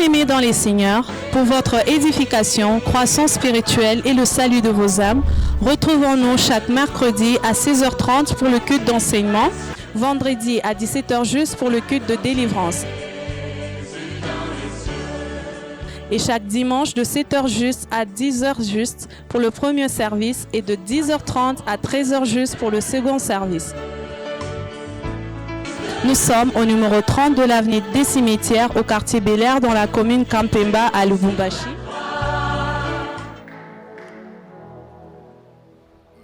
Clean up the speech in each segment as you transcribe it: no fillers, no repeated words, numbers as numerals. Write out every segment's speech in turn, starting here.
Bien-aimés dans les Seigneurs, pour votre édification, croissance spirituelle et le salut de vos âmes, retrouvons-nous chaque mercredi à 16h30 pour le culte d'enseignement, vendredi à 17h juste pour le culte de délivrance. Et chaque dimanche de 7h juste à 10h juste pour le premier service et de 10h30 à 13h juste pour le second service. Nous sommes au numéro 30 de l'avenue des Cimetières, au quartier Bel-Air, dans la commune Kampemba à Lubumbashi.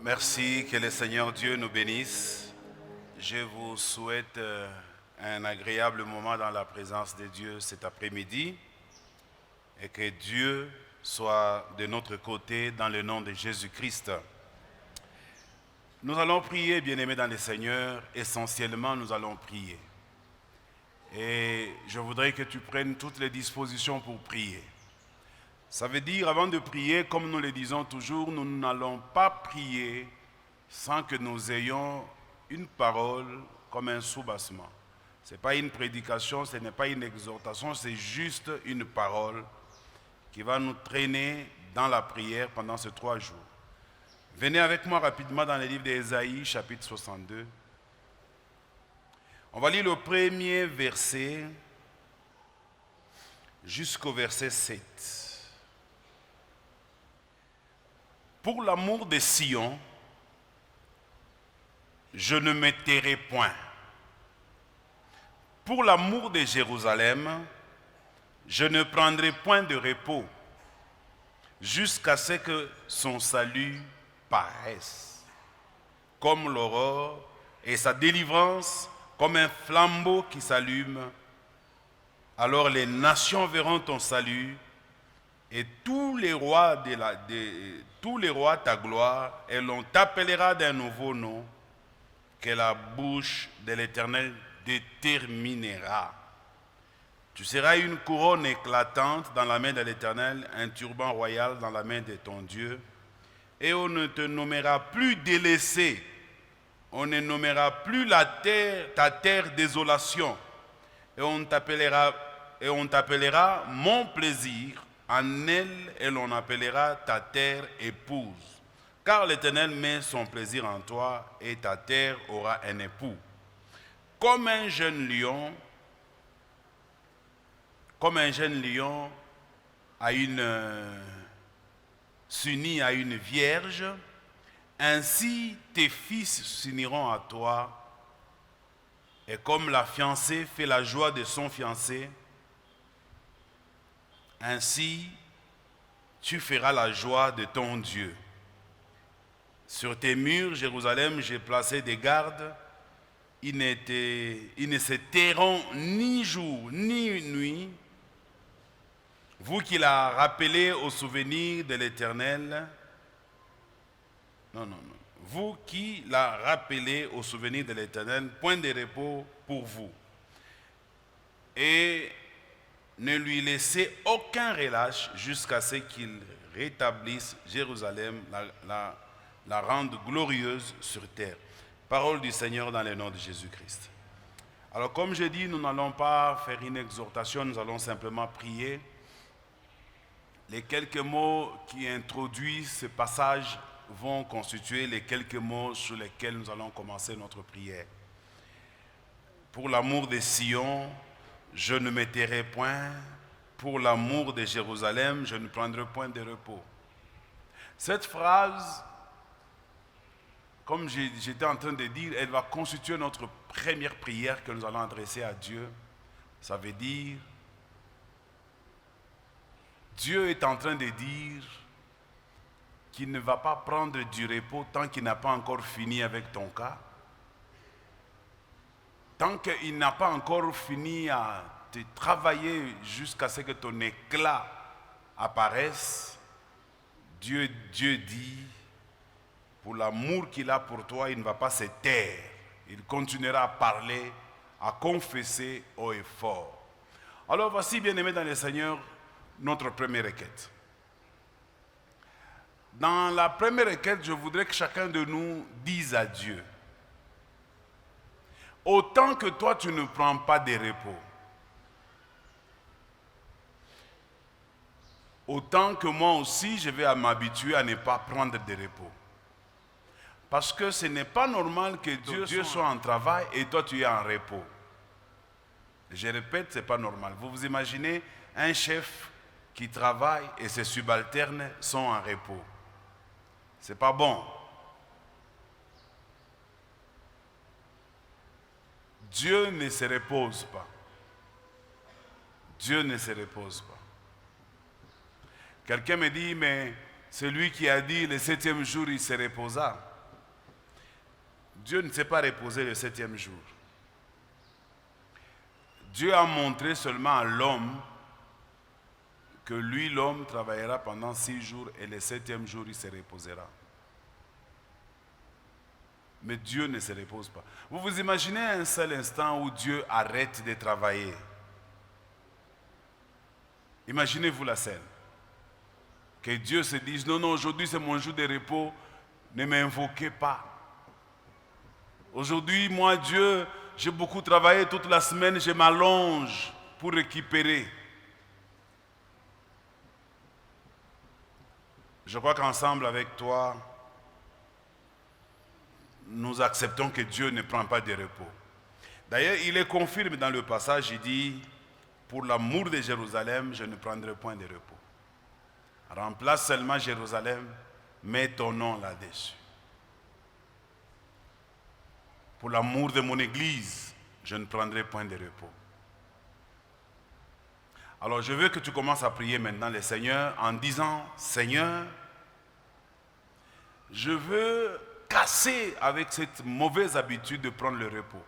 Merci, que le Seigneur Dieu nous bénisse. Je vous souhaite un agréable moment dans la présence de Dieu cet après-midi et que Dieu soit de notre côté dans le nom de Jésus-Christ. Nous allons prier, bien-aimés dans le Seigneur. Essentiellement, nous allons prier. Et je voudrais que tu prennes toutes les dispositions pour prier. Ça veut dire, avant de prier, comme nous le disons toujours, nous n'allons pas prier sans que nous ayons une parole comme un soubassement. Ce n'est pas une prédication, ce n'est pas une exhortation, c'est juste une parole qui va nous traîner dans la prière pendant ces 3 jours. Venez avec moi rapidement dans le livre d'Ésaïe, chapitre 62. On va lire le premier verset jusqu'au verset 7. Pour l'amour de Sion, je ne me tairai point. Pour l'amour de Jérusalem, je ne prendrai point de repos jusqu'à ce que son salut paraisse comme l'aurore et sa délivrance comme un flambeau qui s'allume. Alors les nations verront ton salut et tous les rois ta gloire, et l'on t'appellera d'un nouveau nom que la bouche de l'Éternel déterminera. Tu seras une couronne éclatante dans la main de l'Éternel, un turban royal dans la main de ton Dieu. Et on ne te nommera plus délaissé, on ne nommera plus ta terre désolation, et on t'appellera mon plaisir, en elle, et l'on appellera ta terre épouse. Car l'Éternel met son plaisir en toi, et ta terre aura un époux. Comme un jeune lion s'unit à une vierge, ainsi tes fils s'uniront à toi. Et comme la fiancée fait la joie de son fiancé, ainsi tu feras la joie de ton Dieu. Sur tes murs, Jérusalem, j'ai placé des gardes. Ils ne se tairont ni jour ni nuit. Vous qui la rappelez au souvenir de l'Éternel, vous qui la rappelez au souvenir de l'Éternel, point de repos pour vous. Et ne lui laissez aucun relâche jusqu'à ce qu'il rétablisse Jérusalem, la rende glorieuse sur terre. Parole du Seigneur dans le nom de Jésus-Christ. Alors comme je dis, nous n'allons pas faire une exhortation, nous allons simplement prier. Les quelques mots qui introduisent ce passage vont constituer les quelques mots sur lesquels nous allons commencer notre prière. Pour l'amour de Sion, je ne me tairai point. Pour l'amour de Jérusalem, je ne prendrai point de repos. Cette phrase, comme j'étais en train de dire, elle va constituer notre première prière que nous allons adresser à Dieu. Ça veut dire, Dieu est en train de dire qu'il ne va pas prendre du repos tant qu'il n'a pas encore fini avec ton cas. Tant qu'il n'a pas encore fini à te travailler jusqu'à ce que ton éclat apparaisse, Dieu dit, pour l'amour qu'il a pour toi, il ne va pas se taire. Il continuera à parler, à confesser haut et fort. Alors voici, bien-aimés dans le Seigneur, notre première requête. Dans la première requête, je voudrais que chacun de nous dise à Dieu, autant que toi tu ne prends pas de repos, autant que moi aussi, je vais m'habituer à ne pas prendre de repos. Parce que ce n'est pas normal que Dieu soit en travail et toi tu es en repos. Je répète, ce n'est pas normal. Vous vous imaginez un chef qui travaille et ses subalternes sont en repos. Ce n'est pas bon. Dieu ne se repose pas. Dieu ne se repose pas. Quelqu'un me dit, mais celui qui a dit le 7e jour, il se reposa. Dieu ne s'est pas reposé le 7e jour. Dieu a montré seulement à l'homme que lui, l'homme, travaillera pendant 6 jours et le 7e jour, il se reposera. Mais Dieu ne se repose pas. Vous vous imaginez un seul instant où Dieu arrête de travailler? Imaginez-vous la scène. Que Dieu se dise, non, non, aujourd'hui c'est mon jour de repos, ne m'invoquez pas. Aujourd'hui, moi, Dieu, j'ai beaucoup travaillé toute la semaine, je m'allonge pour récupérer. Je crois qu'ensemble avec toi, nous acceptons que Dieu ne prend pas de repos. D'ailleurs, il le confirme dans le passage, il dit, pour l'amour de Jérusalem, je ne prendrai point de repos. Remplace seulement Jérusalem, mets ton nom là-dessus. Pour l'amour de mon église, je ne prendrai point de repos. Alors je veux que tu commences à prier maintenant le Seigneur en disant, Seigneur, je veux casser avec cette mauvaise habitude de prendre le repos.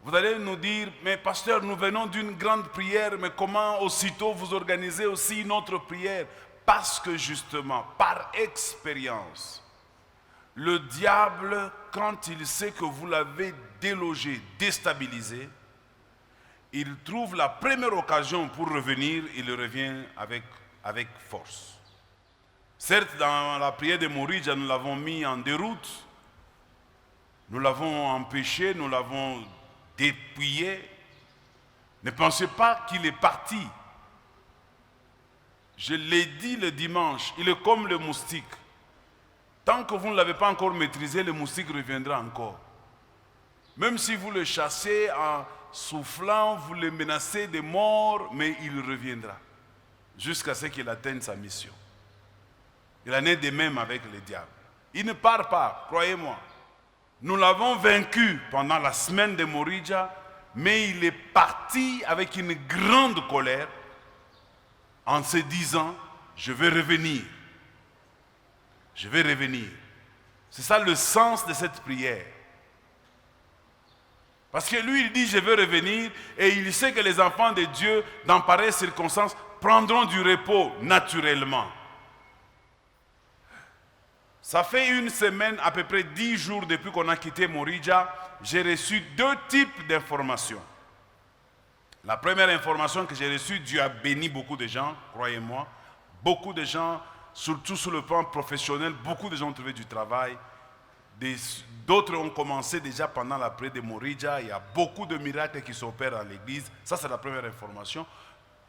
Vous allez nous dire, mais pasteur, nous venons d'une grande prière, mais comment aussitôt vous organisez aussi une autre prière? Parce que justement, par expérience, le diable, quand il sait que vous l'avez délogé, déstabilisé, il trouve la première occasion pour revenir, il revient avec force. Certes, dans la prière de Morija, nous l'avons mis en déroute, nous l'avons empêché, nous l'avons dépouillé. Ne pensez pas qu'il est parti. Je l'ai dit le dimanche, il est comme le moustique. Tant que vous ne l'avez pas encore maîtrisé, le moustique reviendra encore. Même si vous le chassez en soufflant, vous le menacez de mort, mais il reviendra. Jusqu'à ce qu'il atteigne sa mission. Il en est de même avec le diable. Il ne part pas, croyez-moi. Nous l'avons vaincu pendant la semaine de Morija, mais il est parti avec une grande colère en se disant, je vais revenir. Je vais revenir. C'est ça le sens de cette prière. Parce que lui, il dit, je vais revenir, et il sait que les enfants de Dieu, dans pareilles circonstances, prendront du repos naturellement. Ça fait une semaine, à peu près 10 jours depuis qu'on a quitté Morija, j'ai reçu 2 types d'informations. La première information que j'ai reçue, Dieu a béni beaucoup de gens, croyez-moi. Beaucoup de gens, surtout sur le plan professionnel, beaucoup de gens ont trouvé du travail. D'autres ont commencé déjà pendant la prière de Morija. Il y a beaucoup de miracles qui s'opèrent dans l'église. Ça, c'est la première information.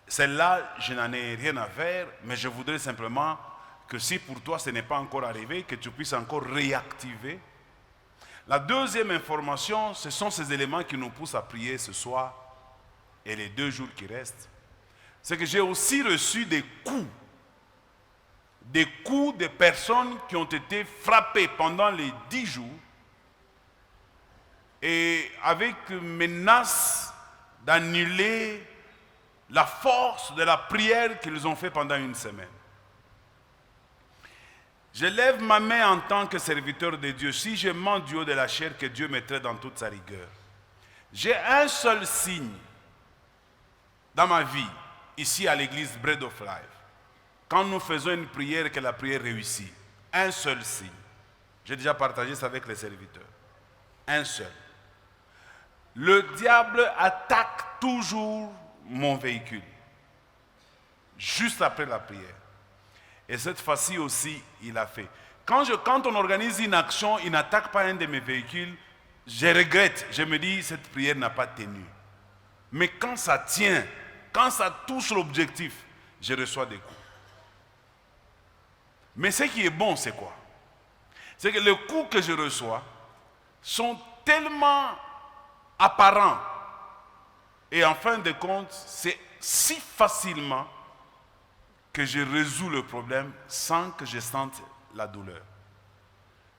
Celle-là, je n'en ai rien à faire, mais je voudrais simplement que si pour toi ce n'est pas encore arrivé, que tu puisses encore réactiver. La deuxième information, ce sont ces éléments qui nous poussent à prier ce soir et les 2 jours qui restent. C'est que j'ai aussi reçu des coups de personnes qui ont été frappées pendant les 10 jours et avec menace d'annuler la force de la prière qu'ils ont fait pendant une semaine. Je lève ma main en tant que serviteur de Dieu. Si je mens du haut de la chair, que Dieu me traite dans toute sa rigueur. J'ai un seul signe dans ma vie, ici à l'église Bread of Life. Quand nous faisons une prière, que la prière réussit. Un seul signe. J'ai déjà partagé ça avec les serviteurs. Un seul. Le diable attaque toujours mon véhicule. Juste après la prière. Et cette fois-ci aussi, il a fait. Quand on organise une action, il n'attaque pas un de mes véhicules, je regrette. Je me dis, cette prière n'a pas tenu. Mais quand ça tient, quand ça touche l'objectif, je reçois des coups. Mais ce qui est bon, c'est quoi? C'est que les coups que je reçois sont tellement apparents. Et en fin de compte, c'est si facilement que je résous le problème sans que je sente la douleur.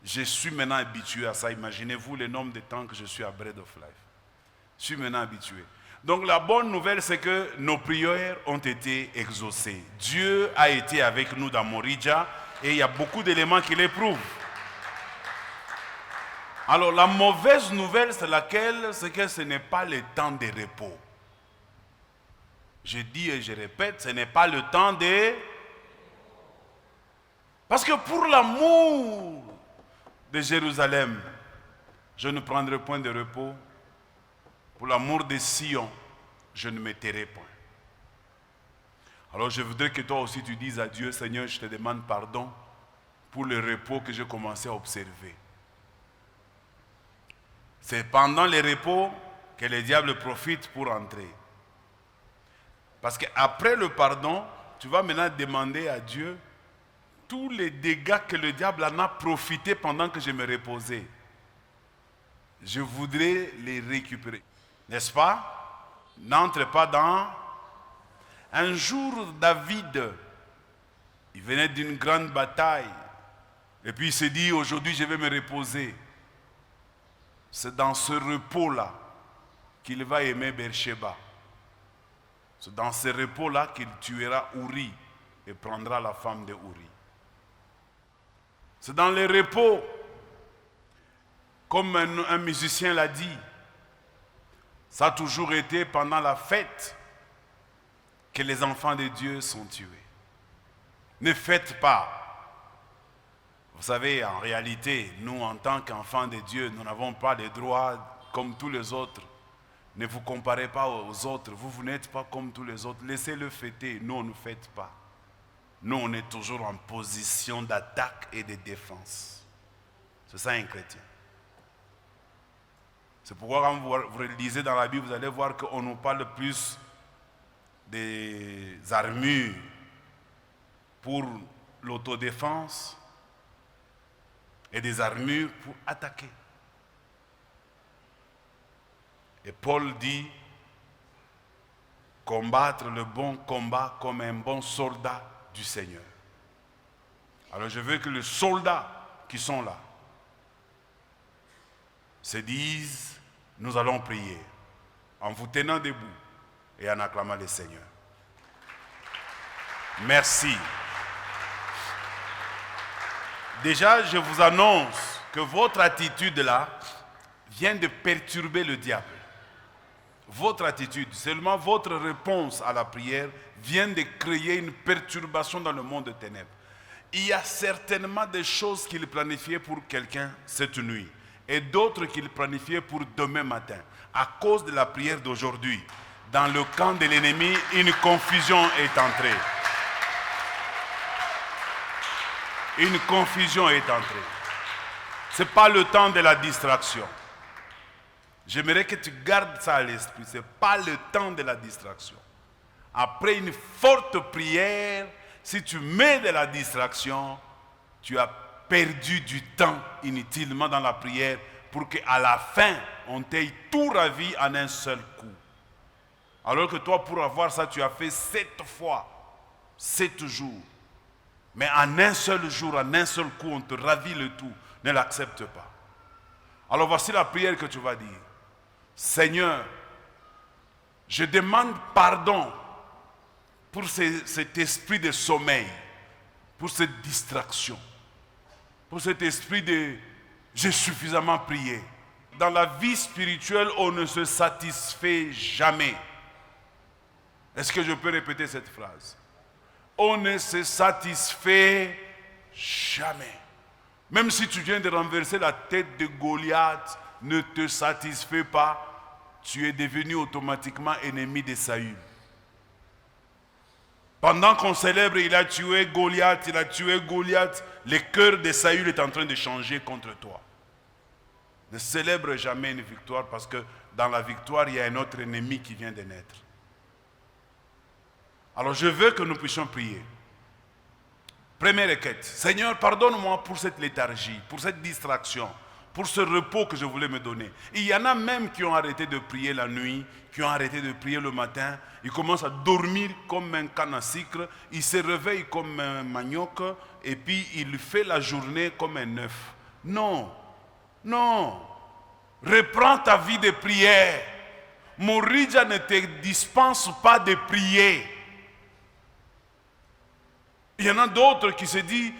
Je suis maintenant habitué à ça. Imaginez-vous le nombre de temps que je suis à Bread of Life. Je suis maintenant habitué. Donc la bonne nouvelle, c'est que nos prières ont été exaucées. Dieu a été avec nous dans Morija et il y a beaucoup d'éléments qui l'éprouvent. Alors la mauvaise nouvelle, c'est laquelle? C'est que ce n'est pas le temps de repos. Je dis et je répète, ce n'est pas le temps de... Parce que pour l'amour de Jérusalem, je ne prendrai point de repos. Pour l'amour de Sion, je ne me tairai point. Alors je voudrais que toi aussi tu dises à Dieu, Seigneur, je te demande pardon pour le repos que j'ai commencé à observer. C'est pendant les repos que le diable profite pour entrer. Parce qu'après le pardon, tu vas maintenant demander à Dieu tous les dégâts que le diable en a profité pendant que je me reposais. Je voudrais les récupérer. N'est-ce pas? N'entre pas dans... Un jour, David, il venait d'une grande bataille. Et puis il s'est dit, aujourd'hui je vais me reposer. C'est dans ce repos-là qu'il va aimer Beersheba. C'est dans ce repos-là qu'il tuera Uri et prendra la femme de Uri. C'est dans le repos, comme un musicien l'a dit, ça a toujours été pendant la fête que les enfants de Dieu sont tués. Ne faites pas. Vous savez, en réalité, nous, en tant qu'enfants de Dieu, nous n'avons pas les droits comme tous les autres. Ne vous comparez pas aux autres. Vous n'êtes pas comme tous les autres. Laissez-le fêter. Nous, on ne fête pas. Nous, on est toujours en position d'attaque et de défense. C'est ça un chrétien. C'est pourquoi quand vous lisez dans la Bible, vous allez voir qu'on nous parle plus des armures pour l'autodéfense et des armures pour attaquer. Et Paul dit, combattre le bon combat comme un bon soldat du Seigneur. Alors je veux que les soldats qui sont là se disent, nous allons prier en vous tenant debout et en acclamant le Seigneur. Merci. Déjà, je vous annonce que votre attitude là vient de perturber le diable. Votre attitude, seulement votre réponse à la prière vient de créer une perturbation dans le monde des ténèbres. Il y a certainement des choses qu'il planifiait pour quelqu'un cette nuit et d'autres qu'il planifiait pour demain matin. À cause de la prière d'aujourd'hui, dans le camp de l'ennemi, une confusion est entrée. Une confusion est entrée. Ce n'est pas le temps de la distraction. J'aimerais que tu gardes ça à l'esprit. Ce n'est pas le temps de la distraction. Après une forte prière, si tu mets de la distraction, tu as perdu du temps inutilement dans la prière pour qu'à la fin, on t'ait tout ravi en un seul coup. Alors que toi, pour avoir ça, tu as fait 7 fois, 7 jours. Mais en un seul jour, en un seul coup, on te ravit le tout. Ne l'accepte pas. Alors voici la prière que tu vas dire. Seigneur, je demande pardon pour cet esprit de sommeil, pour cette distraction, pour cet esprit de j'ai suffisamment prié. Dans la vie spirituelle, on ne se satisfait jamais. Est-ce que je peux répéter cette phrase? On ne se satisfait jamais. Même si tu viens de renverser la tête de Goliath, ne te satisfais pas, tu es devenu automatiquement ennemi de Saül. Pendant qu'on célèbre, il a tué Goliath, le cœur de Saül est en train de changer contre toi. Ne célèbre jamais une victoire parce que dans la victoire, il y a un autre ennemi qui vient de naître. Alors je veux que nous puissions prier. Première requête. Seigneur, pardonne-moi pour cette léthargie, pour cette distraction, pour ce repos que je voulais me donner. Il y en a même qui ont arrêté de prier la nuit, qui ont arrêté de prier le matin. Ils commencent à dormir comme un canne à sucre. Ils se réveillent comme un manioc et puis ils font la journée comme un œuf. Non, non. Reprends ta vie de prière. Morija ne te dispense pas de prier. Il y en a d'autres qui se disent,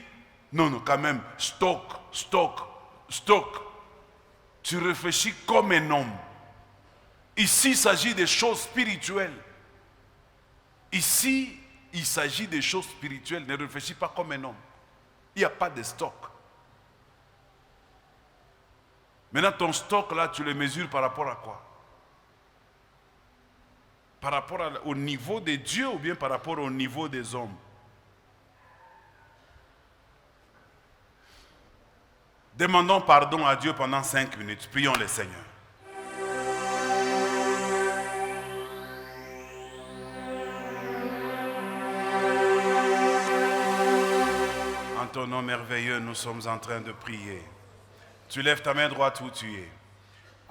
non, quand même, stock. Tu réfléchis comme un homme. Ici, il s'agit des choses spirituelles. Ici, il s'agit des choses spirituelles. Ne réfléchis pas comme un homme. Il n'y a pas de stock. Maintenant, ton stock, là, tu le mesures par rapport à quoi? Par rapport au niveau de Dieu ou bien par rapport au niveau des hommes? Demandons pardon à Dieu pendant 5 minutes. Prions le Seigneur. En ton nom merveilleux, nous sommes en train de prier. Tu lèves ta main droite où tu es.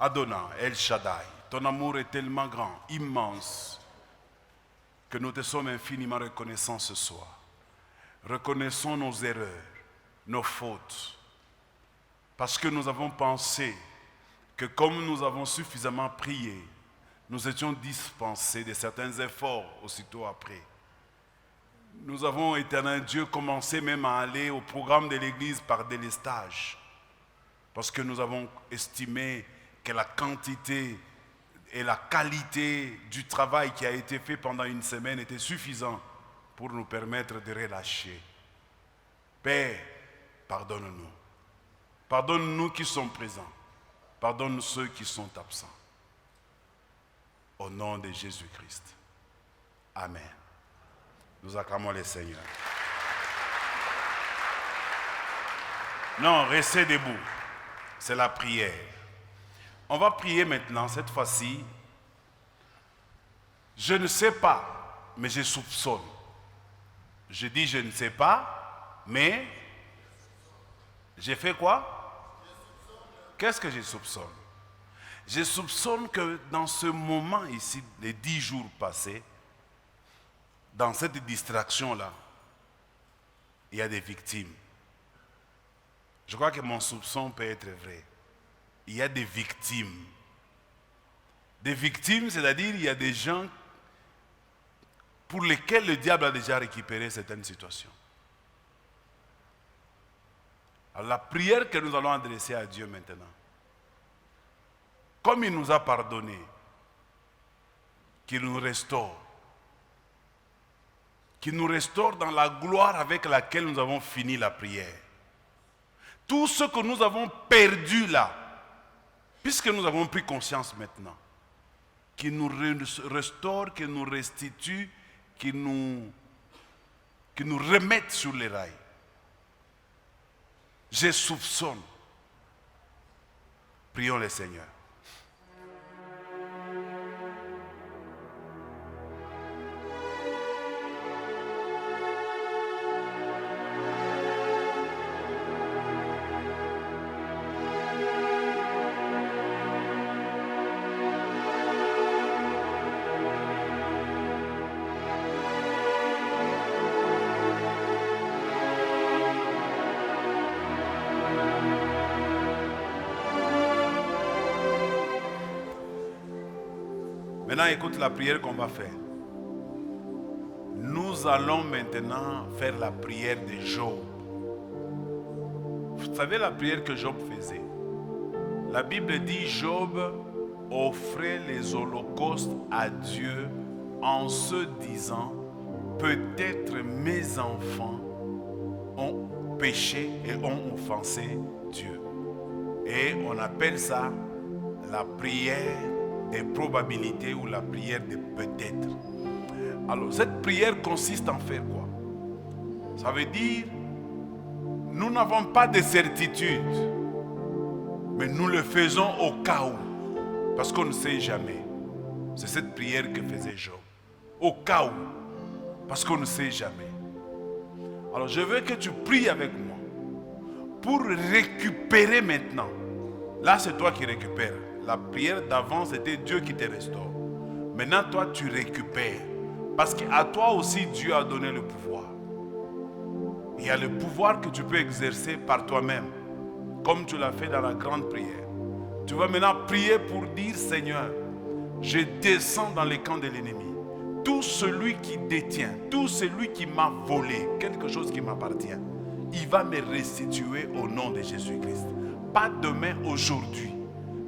Adonai, El Shaddai, ton amour est tellement grand, immense, que nous te sommes infiniment reconnaissants ce soir. Reconnaissons nos erreurs, nos fautes, parce que nous avons pensé que comme nous avons suffisamment prié, nous étions dispensés de certains efforts aussitôt après. Nous avons, éternel Dieu, commencé même à aller au programme de l'Église par délestage, parce que nous avons estimé que la quantité et la qualité du travail qui a été fait pendant une semaine était suffisant pour nous permettre de relâcher. Père, pardonne-nous. Pardonne-nous qui sommes présents. Pardonne ceux qui sont absents. Au nom de Jésus-Christ. Amen. Nous acclamons le Seigneur. Non, restez debout. C'est la prière. On va prier maintenant, cette fois-ci. Je ne sais pas, mais je soupçonne. Je dis je ne sais pas, mais j'ai fait quoi? Qu'est-ce que je soupçonne? Je soupçonne que dans ce moment ici, les 10 jours passés, dans cette distraction-là, il y a des victimes. Je crois que mon soupçon peut être vrai. Il y a des victimes. Des victimes, c'est-à-dire il y a des gens pour lesquels le diable a déjà récupéré certaines situations. Alors la prière que nous allons adresser à Dieu maintenant, comme il nous a pardonné, qu'il nous restaure dans la gloire avec laquelle nous avons fini la prière. Tout ce que nous avons perdu là, puisque nous avons pris conscience maintenant, qu'il nous restaure, qu'il nous restitue, qu'il nous remette sur les rails. Je soupçonne. Prions le Seigneur. Maintenant, écoute la prière qu'on va faire. Nous allons maintenant faire la prière de Job. Vous savez la prière que Job faisait? La Bible dit Job offrait les holocaustes à Dieu en se disant, peut-être mes enfants ont péché et ont offensé Dieu. Et on appelle ça la prière des probabilités ou la prière de peut-être. Alors cette prière consiste en faire quoi? Ça veut dire, nous n'avons pas de certitude, mais nous le faisons au cas où, parce qu'on ne sait jamais. C'est cette prière que faisait Job. Au cas où. Parce qu'on ne sait jamais. Alors je veux que tu pries avec moi pour récupérer maintenant. Là, c'est toi qui récupères. La prière d'avant, c'était Dieu qui te restaure. Maintenant, toi, tu récupères. Parce qu'à toi aussi, Dieu a donné le pouvoir. Il y a le pouvoir que tu peux exercer par toi-même, comme tu l'as fait dans la grande prière. Tu vas maintenant prier pour dire, Seigneur, je descends dans les camps de l'ennemi. Tout celui qui détient, tout celui qui m'a volé quelque chose qui m'appartient, il va me restituer au nom de Jésus-Christ. Pas demain, aujourd'hui.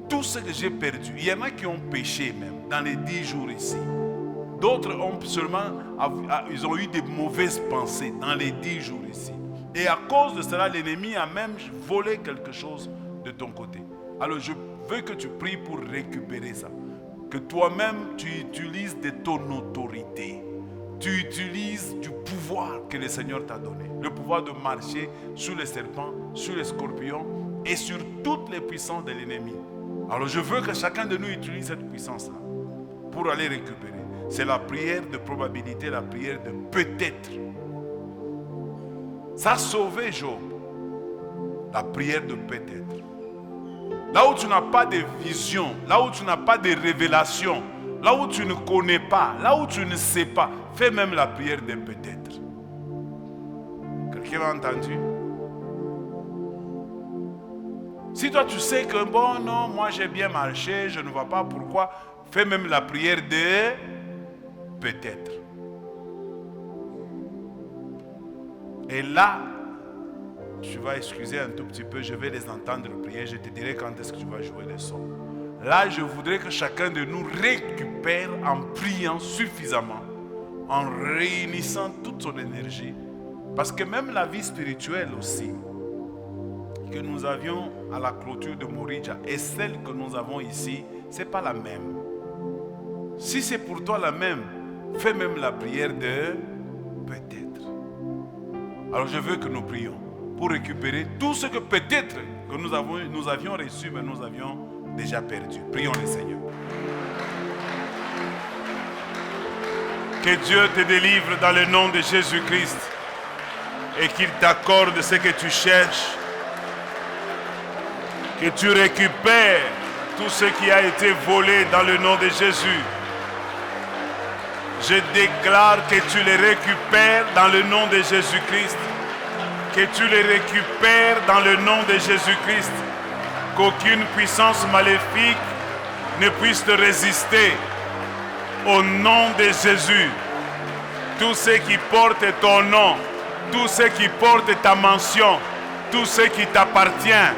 Tout ce que j'ai perdu, il y en a qui ont péché même dans les 10 jours ici. D'autres ont seulement, ils ont eu des mauvaises pensées dans les 10 jours ici. Et à cause de cela, l'ennemi a même volé quelque chose de ton côté. Alors je veux que tu pries pour récupérer ça. Que toi-même, tu utilises de ton autorité. Tu utilises du pouvoir que le Seigneur t'a donné. Le pouvoir de marcher sur les serpents, sur les scorpions et sur toutes les puissances de l'ennemi. Alors je veux que chacun de nous utilise cette puissance-là pour aller récupérer. C'est la prière de probabilité, la prière de peut-être. Ça a sauvé Job. La prière de peut-être. Là où tu n'as pas de vision, là où tu n'as pas de révélation, là où tu ne connais pas, là où tu ne sais pas, fais même la prière de peut-être. Quelqu'un a entendu? Si toi tu sais que bon non, moi j'ai bien marché, je ne vois pas pourquoi, fais même la prière de peut-être. Et là, tu vas excuser un tout petit peu, je vais les entendre prier, je te dirai quand est-ce que tu vas jouer les sons. Là, je voudrais que chacun de nous récupère en priant suffisamment, en réunissant toute son énergie. Parce que même la vie spirituelle aussi, que nous avions à la clôture de Morija et celle que nous avons ici, ce n'est pas la même. Si c'est pour toi la même, fais même la prière de peut-être. Alors je veux que nous prions pour récupérer tout ce que peut-être que nous avions reçu, mais nous avions déjà perdu. Prions le Seigneur. Que Dieu te délivre dans le nom de Jésus-Christ et qu'il t'accorde ce que tu cherches. Que tu récupères tout ce qui a été volé dans le nom de Jésus. Je déclare que tu les récupères dans le nom de Jésus-Christ. Que tu les récupères dans le nom de Jésus-Christ. Qu'aucune puissance maléfique ne puisse te résister. Au nom de Jésus. Tout ce qui porte ton nom, tout ce qui porte ta mention, tout ce qui t'appartient,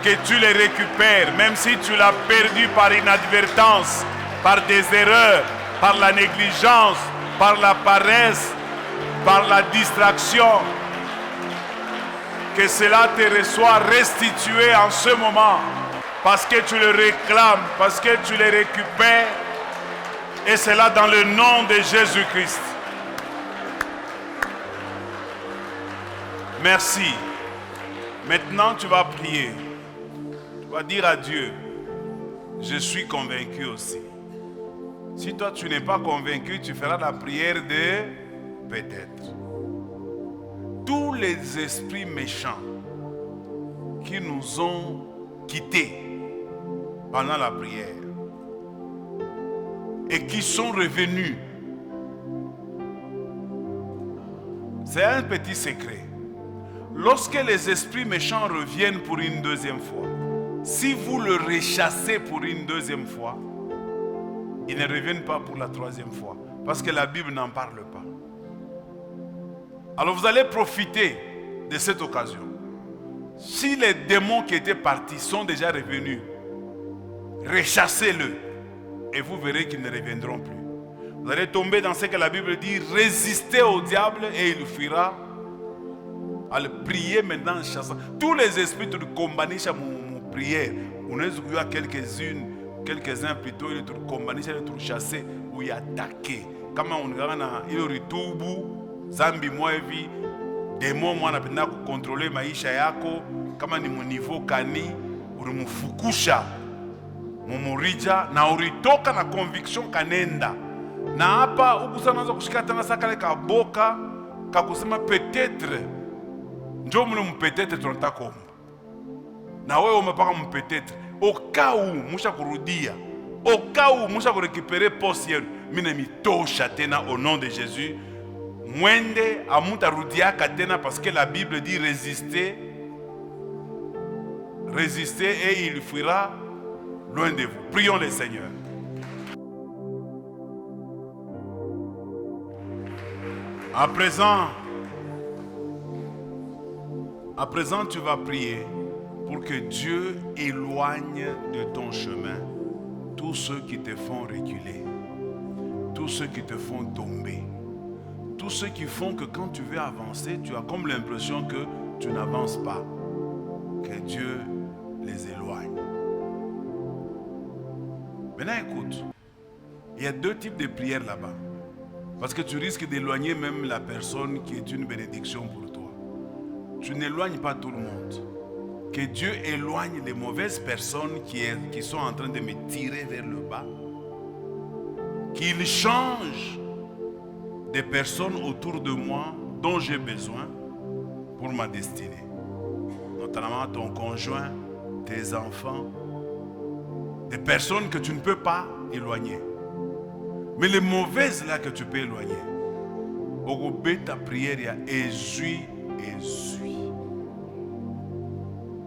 que tu les récupères, même si tu l'as perdu par inadvertance, par des erreurs, par la négligence, par la paresse, par la distraction. Que cela te reçoit restitué en ce moment, parce que tu le réclames, parce que tu les récupères, et cela dans le nom de Jésus-Christ. Merci. Maintenant, tu vas prier. Tu vas dire à Dieu, je suis convaincu aussi. Si toi, tu n'es pas convaincu, tu feras la prière de peut-être. Tous les esprits méchants qui nous ont quittés pendant la prière et qui sont revenus, c'est un petit secret. Lorsque les esprits méchants reviennent pour une deuxième fois, si vous le rechassez pour une deuxième fois, ils ne reviennent pas pour la troisième fois, parce que la Bible n'en parle pas. Alors vous allez profiter de cette occasion. Si les démons qui étaient partis sont déjà revenus, rechassez-le et vous verrez qu'ils ne reviendront plus. Vous allez tomber dans ce que la Bible dit, résistez au diable et il fuira. À le prier maintenant en chassant. Tous les esprits de combattre mon prière. On a eu quelques-uns plutôt, ils te combattent, ils te chasser ou ils attaquent. Comment on a il retourne, Zambi moi vie, démon moi n'a pas contrôler maisha yako, kama ni mon niveau kani, ulimufukusha, mumurija na uritoka na conviction kanenda. Na hapa ukusanaanza kushika tena sakale kaboka kakusema peut-être ndio mle peut-être tunataka kuomba. Na wewe umepaka peut-être au cas où musha kurudia, au cas où musha kurécupérer poste yenu, mimi mitosha tena au nom de Jésus. Mwende amutarudiaka tena parce que la Bible dit résister et il fuira loin de vous. Prions le Seigneur. À présent, tu vas prier pour que Dieu éloigne de ton chemin tous ceux qui te font reculer, tous ceux qui te font tomber, tous ceux qui font que quand tu veux avancer, tu as comme l'impression que tu n'avances pas. Que Dieu les éloigne. Maintenant écoute, il y a deux types de prières là-bas. Parce que tu risques d'éloigner même la personne qui est une bénédiction pour toi. Tu n'éloignes pas tout le monde. Que Dieu éloigne les mauvaises personnes qui sont en train de me tirer vers le bas. Qu'il change des personnes autour de moi dont j'ai besoin pour ma destinée. Notamment ton conjoint, tes enfants, des personnes que tu ne peux pas éloigner. Mais les mauvaises là que tu peux éloigner, au bout ta prière, il y a essuie.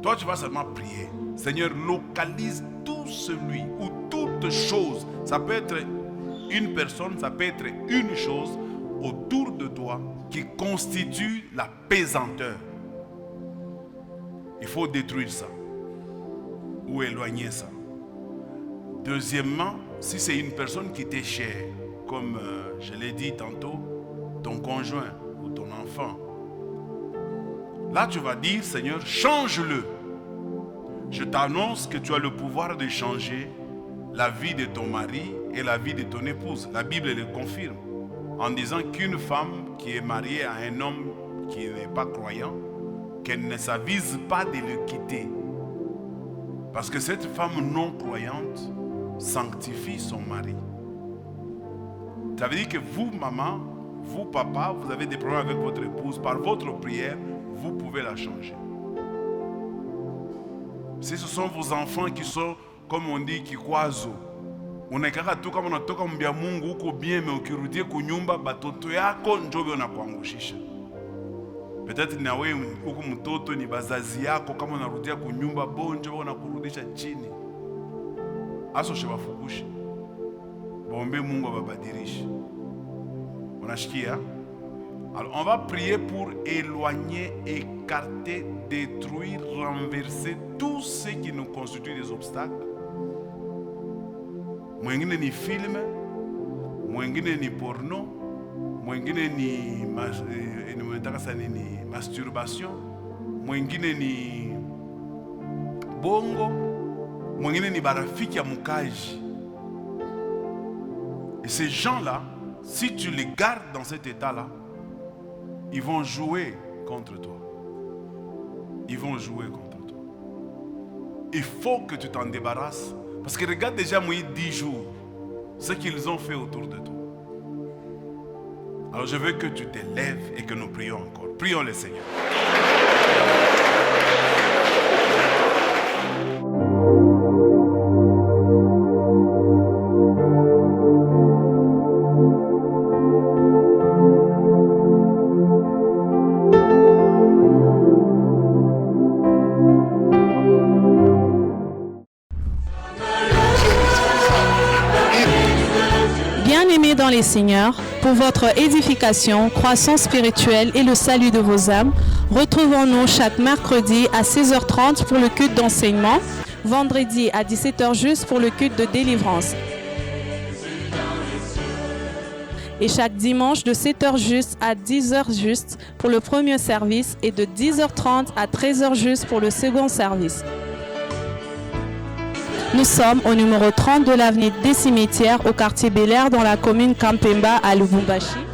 Toi, tu vas seulement prier. Seigneur, localise tout celui ou toute chose. Ça peut être une personne, ça peut être une chose autour de toi qui constitue la pesanteur. Il faut détruire ça ou éloigner ça. Deuxièmement, si c'est une personne qui t'est chère, comme je l'ai dit tantôt, ton conjoint ou ton enfant, là tu vas dire, Seigneur, change-le. Je t'annonce que tu as le pouvoir de changer la vie de ton mari et la vie de ton épouse. La Bible le confirme en disant qu'une femme qui est mariée à un homme qui n'est pas croyant, qu'elle ne s'avise pas de le quitter. Parce que cette femme non croyante sanctifie son mari. Ça veut dire que vous, maman, vous, papa, vous avez des problèmes avec votre épouse. Par votre prière, vous pouvez la changer. Si ce sont vos enfants qui sont, comme on dit, kikwazo, unaikaka tu kama unatoka mbia Mungu uko bien, mais ukirudia kunyumba batoto yako njobe unakuangushisha. Peut-être na wewe huko mtoto ni bazazi yako, kama unarudia kunyumba bonjo unakurudisha chini. Aso shebafukushi. Bombe Mungu ababadilishe. Unashikia? Alors on va prier pour éloigner, écarter, détruire, renverser tout ce qui nous constitue des obstacles. Mwengine ni film, mwengine ni porno, mwengine ni masturbation, mwengine ni bongo, mwengine ni barafiki ya mukaji. Et ces gens-là, si tu les gardes dans cet état-là, ils vont jouer contre toi. Ils vont jouer contre toi. Il faut que tu t'en débarrasses. Parce que regarde déjà, moi, 10 jours, ce qu'ils ont fait autour de toi. Alors je veux que tu te lèves et que nous prions encore. Prions le Seigneur. Bien-aimés dans les Seigneurs, pour votre édification, croissance spirituelle et le salut de vos âmes, retrouvons-nous chaque mercredi à 16h30 pour le culte d'enseignement, vendredi à 17h juste pour le culte de délivrance, et chaque dimanche de 7h juste à 10h juste pour le premier service et de 10h30 à 13h juste pour le second service. Nous sommes au numéro 30 de l'avenue des Cimetières, au quartier Bel Air, dans la commune Kampemba à Lubumbashi.